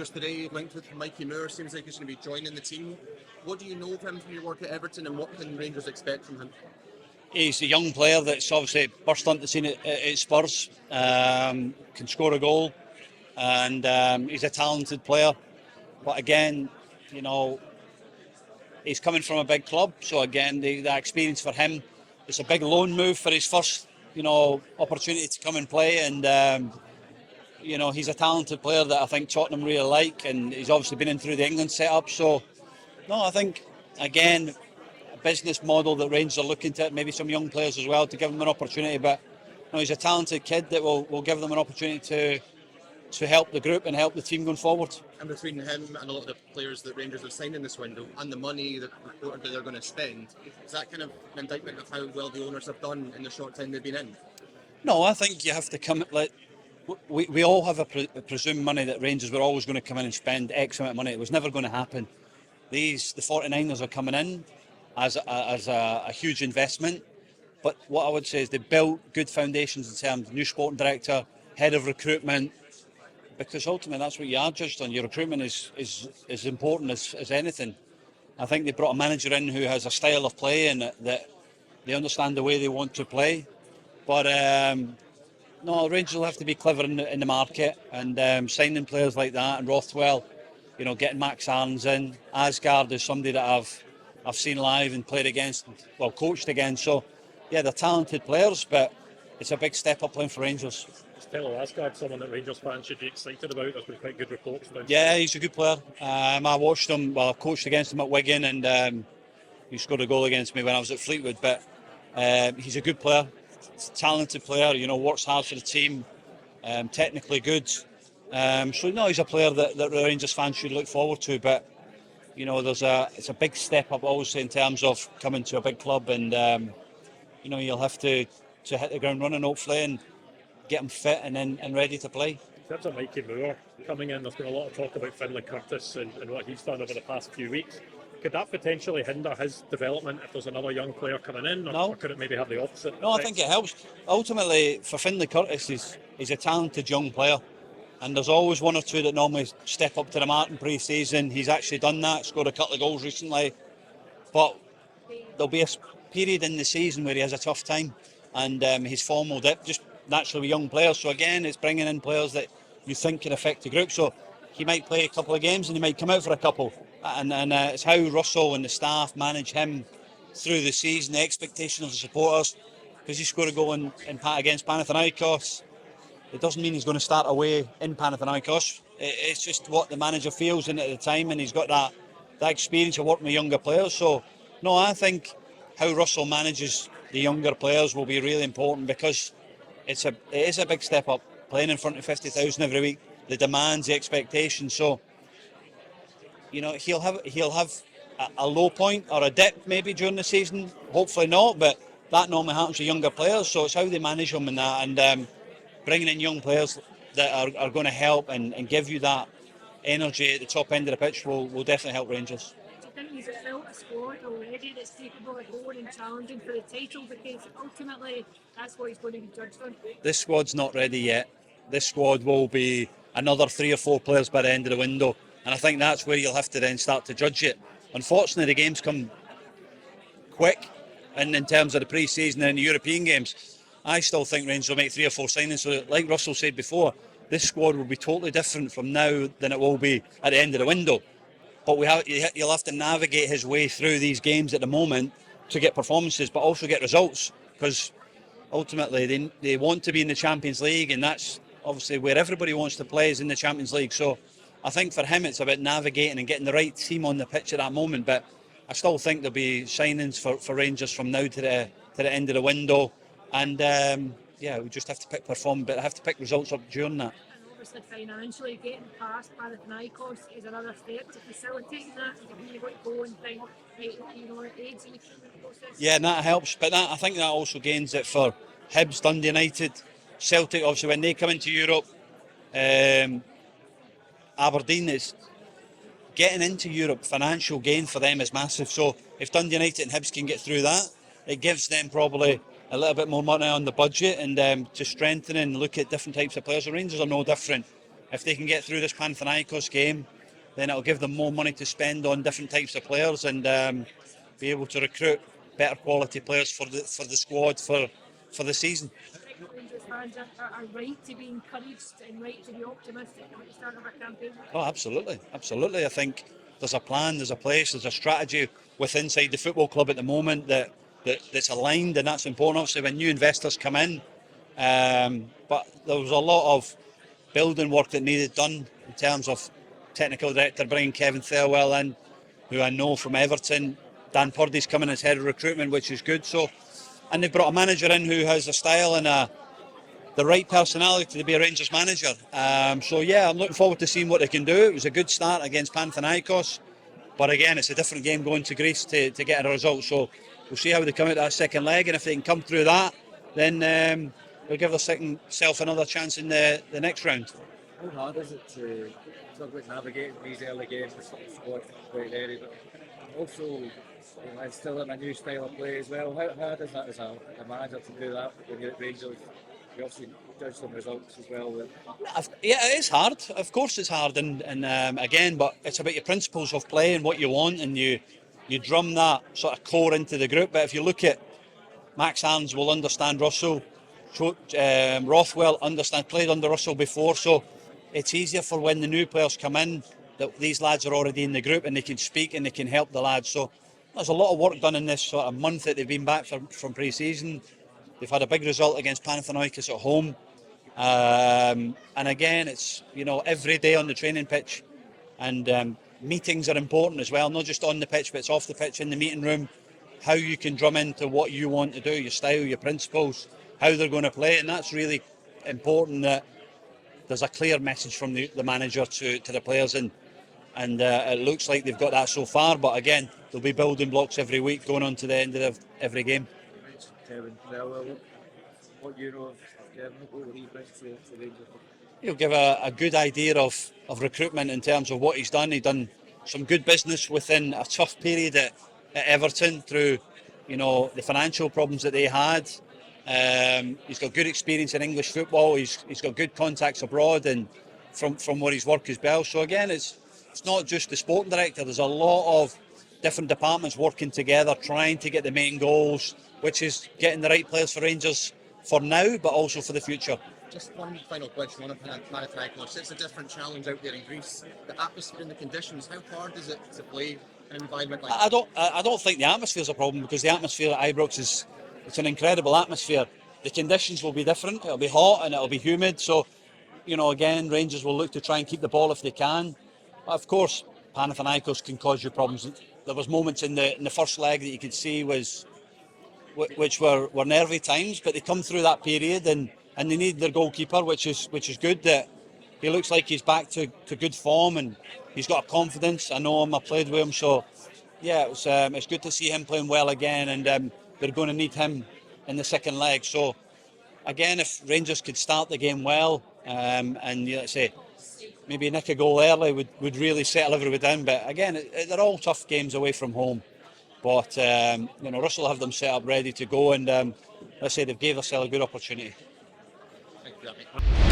Just today, linked with Mikey Moore, seems like he's going to be joining the team. What do you know of him from your work at Everton, and what can Rangers expect from him? He's a young player that's obviously burst onto the scene at Spurs, can score a goal, and he's a talented player. But again, you know, he's coming from a big club, so again, the experience for him, it's a big loan move for his first, opportunity to come and play, and he's a talented player that I think Tottenham really like, and he's obviously been in through the England setup. So, no, I think again, a business model that Rangers are looking to, maybe some young players as well, to give them an opportunity. But he's a talented kid that will give them an opportunity to help the group and help the team going forward. And between him and a lot of the players that Rangers have signed in this window, and the money that reported they're going to spend, is that kind of an indictment of how well the owners have done in the short time they've been in? No, I think you have to come. We all have a presumed money that Rangers were always going to come in and spend X amount of money. It was never going to happen. The 49ers are coming in as a huge investment. But what I would say is they built good foundations in terms of new sporting director, head of recruitment, because ultimately that's what you are judged on. Your recruitment is as important as anything. I think they brought a manager in who has a style of play and that they understand the way they want to play. But no, Rangers will have to be clever in the market, and signing players like that, and Rothwell, getting Max Asgard is somebody that I've seen live and played against, well, coached against. So yeah, they're talented players, but it's a big step up playing for Rangers. Is Theo Aasgaard someone that Rangers fans should be excited about? There's been quite good reports about him. Yeah, he's a good player. I watched him, I coached against him at Wigan, and he scored a goal against me when I was at Fleetwood. But he's a good player, talented player, works hard for the team, technically good. So no, he's a player that the Rangers fans should look forward to. But it's a big step up, obviously, in terms of coming to a big club, and you'll have to hit the ground running, hopefully, and get him fit and ready to play. In terms of Mikey Moore coming in, there's been a lot of talk about Finlay Curtis and what he's done over the past few weeks. Could that potentially hinder his development if there's another young player coming in, or could it maybe have the opposite? No, I think it helps. Ultimately, for Finlay Curtis, he's a talented young player, and there's always one or two that normally step up to the mark in pre-season. He's actually done that, scored a couple of goals recently, but there'll be a period in the season where he has a tough time, and his form will dip, just naturally with young players. So again, it's bringing in players that you think can affect the group. So he might play a couple of games and he might come out for a couple, and it's how Russell and the staff manage him through the season, the expectation of the supporters, because he scored a goal against Panathinaikos. It doesn't mean he's going to start away in Panathinaikos. It's just what the manager feels in it at the time, and he's got that experience of working with younger players. So no, I think how Russell manages the younger players will be really important, because it is a big step up, playing in front of 50,000 every week, the demands, the expectations. So he'll have a low point or a dip maybe during the season, hopefully not, but that normally happens to younger players. So it's how they manage them and that, and bringing in young players that are going to help and give you that energy at the top end of the pitch will definitely help Rangers. I think he's built a squad already that's capable of going and challenging for the title, because ultimately that's what he's going to be judged on. This squad's not ready yet. This squad will be another 3 or 4 players by the end of the window, and I think that's where you'll have to then start to judge it. Unfortunately, the games come quick, and in terms of the pre-season and the European games, I still think Rangers will make 3 or 4 signings. So like Russell said before, this squad will be totally different from now than it will be at the end of the window. But you'll have to navigate his way through these games at the moment to get performances, but also get results, because ultimately they want to be in the Champions League, and that's obviously where everybody wants to play, is in the Champions League. So I think for him it's about navigating and getting the right team on the pitch at that moment. But I still think there'll be signings for Rangers from now to the end of the window, and we just have to pick results up during that. Obviously, financially, getting past Panathinaikos is another step to facilitating that. You want to go and think, aids in the process. Yeah, and that helps, but I think that also gains it for Hibs, Dundee United, Celtic. Obviously, when they come into Europe, Aberdeen, is getting into Europe. Financial gain for them is massive. So if Dundee United and Hibs can get through that, it gives them probably a little bit more money on the budget, and to strengthen and look at different types of players. The Rangers are no different. if they can get through this Panathinaikos game, then it'll give them more money to spend on different types of players and be able to recruit better quality players for the squad for the season. Rangers fans are right to be encouraged and right to be optimistic at the start of a campaign. Oh, absolutely. I think there's a plan, there's a place, there's a strategy within inside the football club at the moment that's aligned, and that's important. Obviously, when new investors come in, but there was a lot of building work that needed done in terms of technical director bringing Kevin Thirlwell in, who I know from Everton. Dan Purdy's coming as head of recruitment, which is good. So, and they've brought a manager in who has a style and the right personality to be a Rangers manager. So yeah, I'm looking forward to seeing what they can do. It was a good start against Panathinaikos, but again, it's a different game going to Greece to get a result. So we'll see how they come out that second leg, and if they can come through that, then they'll give themselves another chance in the next round. How hard is it to talk about navigating these early games with squad quite early, but also it's still in a new style of play as well? How hard is that as a manager to do that when you're at Rangers? You obviously judge some results as well. Yeah, it is hard. Of course, it's hard, and again, but it's about your principles of play and what you want, and you drum that sort of core into the group. But if you look at Max Asgard, will understand Russell. Rothwell played under Russell before, so it's easier for when the new players come in that these lads are already in the group and they can speak and they can help the lads. So there's a lot of work done in this sort of month that they've been back from pre-season. They've had a big result against Panathinaikos at home, and again, it's every day on the training pitch, and meetings are important as well, not just on the pitch, but it's off the pitch in the meeting room. How you can drum into what you want to do, your style, your principles, how they're going to play, and that's really important. That there's a clear message from the manager to the players, and it looks like they've got that so far. But again, there'll be building blocks every week going on to the end of every game. Kevin, what you know of Kevin, what will he bring to Rangers? He'll give a good idea of recruitment in terms of what he's done. He's done some good business within a tough period at Everton through, the financial problems that they had. He's got good experience in English football. He's got good contacts abroad and from where he's worked as well. So again, it's not just the sporting director. There's a lot of different departments working together, trying to get the main goals, which is getting the right players for Rangers for now, but also for the future. Just one final question on Panathinaikos. It's a different challenge out there in Greece. The atmosphere and the conditions, how hard is it to play in an environment like that? I don't think the atmosphere is a problem, because the atmosphere at Ibrox it's an incredible atmosphere. The conditions will be different. It'll be hot and it'll be humid. So, again, Rangers will look to try and keep the ball if they can. But of course, Panathinaikos can cause you problems. There was moments in the first leg that you could see which were nervy times, but they come through that period and they need their goalkeeper, which is good. That he looks like he's back to good form and he's got a confidence. I know him, I played with him, so yeah, it's good to see him playing well again, and they're going to need him in the second leg. So again, if Rangers could start the game well, and let's say maybe nick a goal early would really settle everybody down. But again, they're all tough games away from home. But Russell will have them set up ready to go, and let's say they've gave themselves a good opportunity. Thank you,